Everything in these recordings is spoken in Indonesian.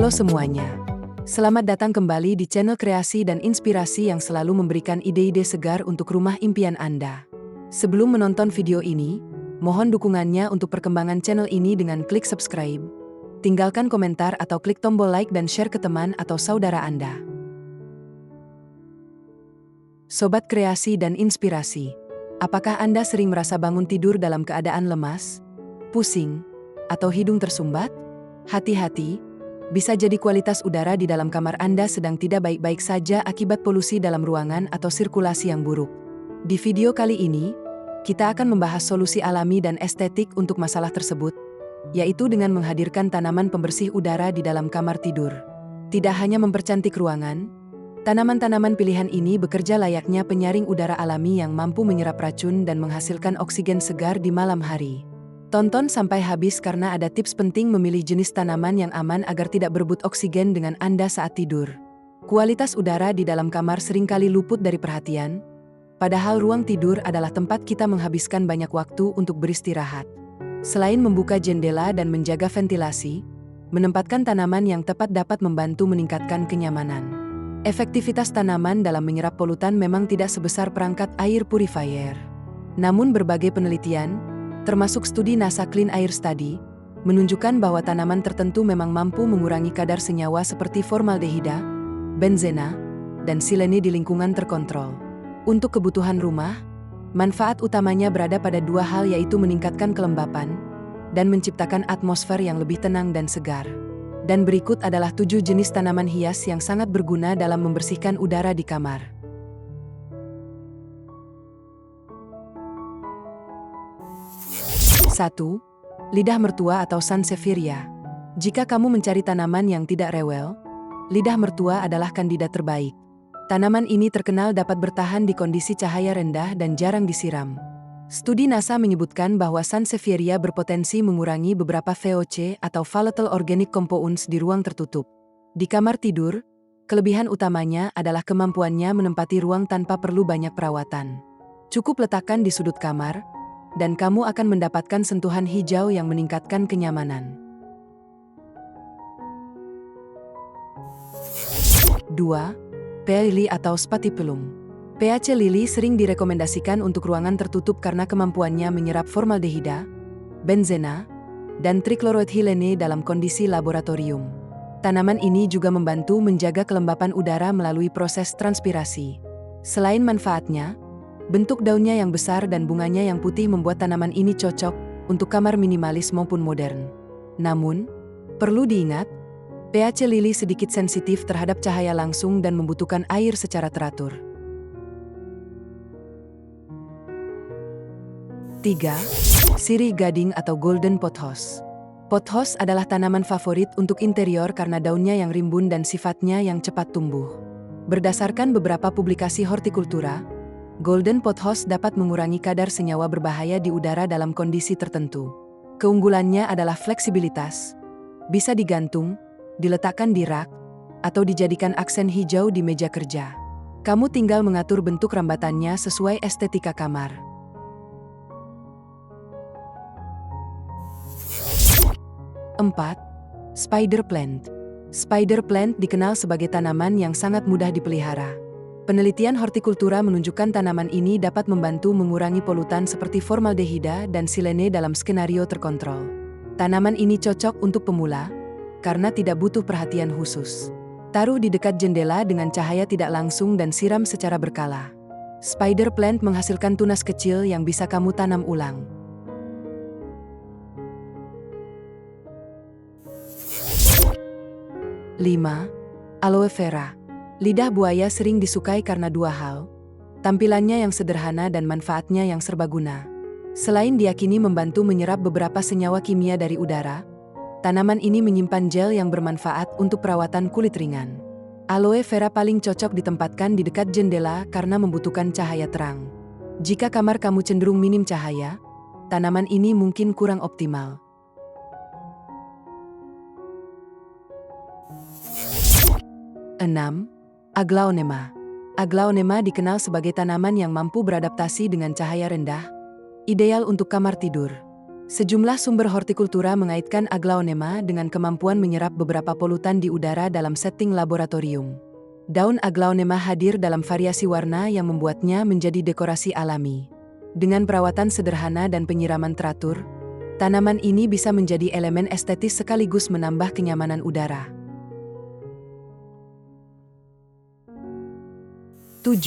Halo semuanya. Selamat datang kembali di channel kreasi dan inspirasi yang selalu memberikan ide-ide segar untuk rumah impian Anda. Sebelum menonton video ini, mohon dukungannya untuk perkembangan channel ini dengan klik subscribe, tinggalkan komentar atau klik tombol like dan share ke teman atau saudara Anda. Sobat kreasi dan inspirasi, apakah Anda sering merasa bangun tidur dalam keadaan lemas, pusing, atau hidung tersumbat? Hati-hati, bisa jadi kualitas udara di dalam kamar Anda sedang tidak baik-baik saja akibat polusi dalam ruangan atau sirkulasi yang buruk. Di video kali ini, kita akan membahas solusi alami dan estetik untuk masalah tersebut, yaitu dengan menghadirkan tanaman pembersih udara di dalam kamar tidur. Tidak hanya mempercantik ruangan, tanaman-tanaman pilihan ini bekerja layaknya penyaring udara alami yang mampu menyerap racun dan menghasilkan oksigen segar di malam hari. Tonton sampai habis karena ada tips penting memilih jenis tanaman yang aman agar tidak berebut oksigen dengan Anda saat tidur. Kualitas udara di dalam kamar seringkali luput dari perhatian, padahal ruang tidur adalah tempat kita menghabiskan banyak waktu untuk beristirahat. Selain membuka jendela dan menjaga ventilasi, menempatkan tanaman yang tepat dapat membantu meningkatkan kenyamanan. Efektivitas tanaman dalam menyerap polutan memang tidak sebesar perangkat air purifier. Namun berbagai penelitian, termasuk studi NASA Clean Air Study, menunjukkan bahwa tanaman tertentu memang mampu mengurangi kadar senyawa seperti formaldehida, benzena, dan silene di lingkungan terkontrol. Untuk kebutuhan rumah, manfaat utamanya berada pada dua hal, yaitu meningkatkan kelembapan dan menciptakan atmosfer yang lebih tenang dan segar. Dan berikut adalah 7 jenis tanaman hias yang sangat berguna dalam membersihkan udara di kamar. 1. Lidah mertua atau sansevieria. Jika kamu mencari tanaman yang tidak rewel, lidah mertua adalah kandidat terbaik. Tanaman ini terkenal dapat bertahan di kondisi cahaya rendah dan jarang disiram. Studi NASA menyebutkan bahwa sansevieria berpotensi mengurangi beberapa VOC atau volatile organic compounds di ruang tertutup. Di kamar tidur, kelebihan utamanya adalah kemampuannya menempati ruang tanpa perlu banyak perawatan. Cukup letakkan di sudut kamar, dan kamu akan mendapatkan sentuhan hijau yang meningkatkan kenyamanan. 2. Peace lily atau Spathiphyllum. Peace lily sering direkomendasikan untuk ruangan tertutup karena kemampuannya menyerap formaldehida, benzena, dan trichloroethylene dalam kondisi laboratorium. Tanaman ini juga membantu menjaga kelembapan udara melalui proses transpirasi. Selain manfaatnya, bentuk daunnya yang besar dan bunganya yang putih membuat tanaman ini cocok untuk kamar minimalis maupun modern. Namun, perlu diingat, Peace lily sedikit sensitif terhadap cahaya langsung dan membutuhkan air secara teratur. 3. Sirih gading atau golden pothos. Pothos adalah tanaman favorit untuk interior karena daunnya yang rimbun dan sifatnya yang cepat tumbuh. Berdasarkan beberapa publikasi hortikultura, golden pothos dapat mengurangi kadar senyawa berbahaya di udara dalam kondisi tertentu. Keunggulannya adalah fleksibilitas. Bisa digantung, diletakkan di rak, atau dijadikan aksen hijau di meja kerja. Kamu tinggal mengatur bentuk rambatannya sesuai estetika kamar. 4. Spider plant. Spider plant dikenal sebagai tanaman yang sangat mudah dipelihara. Penelitian hortikultura menunjukkan tanaman ini dapat membantu mengurangi polutan seperti formaldehida dan silene dalam skenario terkontrol. Tanaman ini cocok untuk pemula, karena tidak butuh perhatian khusus. Taruh di dekat jendela dengan cahaya tidak langsung dan siram secara berkala. Spider plant menghasilkan tunas kecil yang bisa kamu tanam ulang. 5. Aloe vera. Lidah buaya sering disukai karena dua hal, tampilannya yang sederhana dan manfaatnya yang serbaguna. Selain diyakini membantu menyerap beberapa senyawa kimia dari udara, tanaman ini menyimpan gel yang bermanfaat untuk perawatan kulit ringan. Aloe vera paling cocok ditempatkan di dekat jendela karena membutuhkan cahaya terang. Jika kamar kamu cenderung minim cahaya, tanaman ini mungkin kurang optimal. 6. Aglaonema. Aglaonema dikenal sebagai tanaman yang mampu beradaptasi dengan cahaya rendah, ideal untuk kamar tidur. Sejumlah sumber hortikultura mengaitkan aglaonema dengan kemampuan menyerap beberapa polutan di udara dalam setting laboratorium. Daun aglaonema hadir dalam variasi warna yang membuatnya menjadi dekorasi alami. Dengan perawatan sederhana dan penyiraman teratur, tanaman ini bisa menjadi elemen estetis sekaligus menambah kenyamanan udara. 7.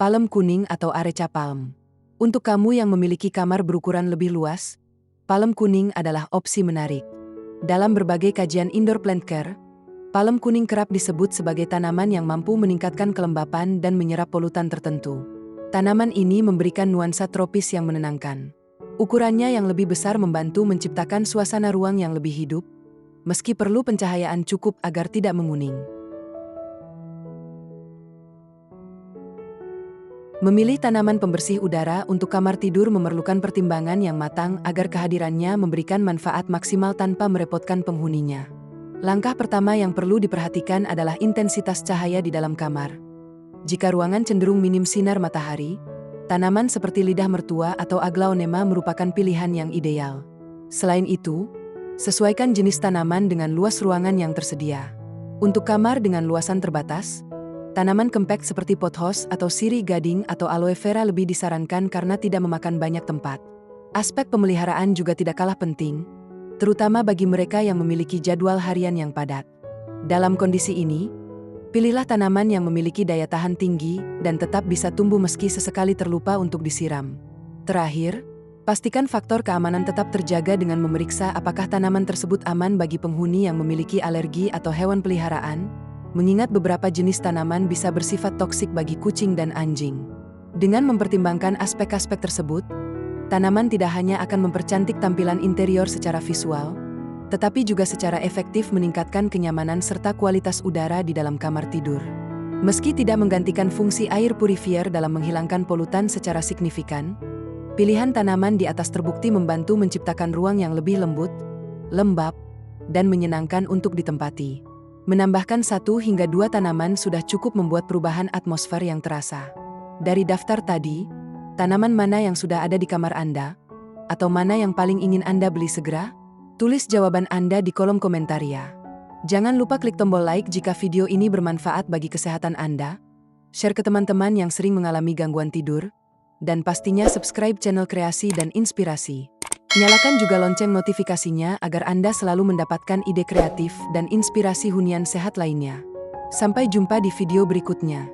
Palem kuning atau Areca palm. Untuk kamu yang memiliki kamar berukuran lebih luas, palem kuning adalah opsi menarik. Dalam berbagai kajian indoor plant care, palem kuning kerap disebut sebagai tanaman yang mampu meningkatkan kelembapan dan menyerap polutan tertentu. Tanaman ini memberikan nuansa tropis yang menenangkan. Ukurannya yang lebih besar membantu menciptakan suasana ruang yang lebih hidup, meski perlu pencahayaan cukup agar tidak menguning. Memilih tanaman pembersih udara untuk kamar tidur memerlukan pertimbangan yang matang agar kehadirannya memberikan manfaat maksimal tanpa merepotkan penghuninya. Langkah pertama yang perlu diperhatikan adalah intensitas cahaya di dalam kamar. Jika ruangan cenderung minim sinar matahari, tanaman seperti lidah mertua atau aglaonema merupakan pilihan yang ideal. Selain itu, sesuaikan jenis tanaman dengan luas ruangan yang tersedia. Untuk kamar dengan luasan terbatas, tanaman compact seperti pothos atau sirih gading atau aloe vera lebih disarankan karena tidak memakan banyak tempat. Aspek pemeliharaan juga tidak kalah penting, terutama bagi mereka yang memiliki jadwal harian yang padat. Dalam kondisi ini, pilihlah tanaman yang memiliki daya tahan tinggi dan tetap bisa tumbuh meski sesekali terlupa untuk disiram. Terakhir, pastikan faktor keamanan tetap terjaga dengan memeriksa apakah tanaman tersebut aman bagi penghuni yang memiliki alergi atau hewan peliharaan, mengingat beberapa jenis tanaman bisa bersifat toksik bagi kucing dan anjing. Dengan mempertimbangkan aspek-aspek tersebut, tanaman tidak hanya akan mempercantik tampilan interior secara visual, tetapi juga secara efektif meningkatkan kenyamanan serta kualitas udara di dalam kamar tidur. Meski tidak menggantikan fungsi air purifier dalam menghilangkan polutan secara signifikan, pilihan tanaman di atas terbukti membantu menciptakan ruang yang lebih lembut, lembab, dan menyenangkan untuk ditempati. Menambahkan 1 hingga 2 tanaman sudah cukup membuat perubahan atmosfer yang terasa. Dari daftar tadi, tanaman mana yang sudah ada di kamar Anda? Atau mana yang paling ingin Anda beli segera? Tulis jawaban Anda di kolom komentar ya. Jangan lupa klik tombol like jika video ini bermanfaat bagi kesehatan Anda, share ke teman-teman yang sering mengalami gangguan tidur, dan pastinya subscribe channel Kreasi dan Inspirasi. Nyalakan juga lonceng notifikasinya agar Anda selalu mendapatkan ide kreatif dan inspirasi hunian sehat lainnya. Sampai jumpa di video berikutnya.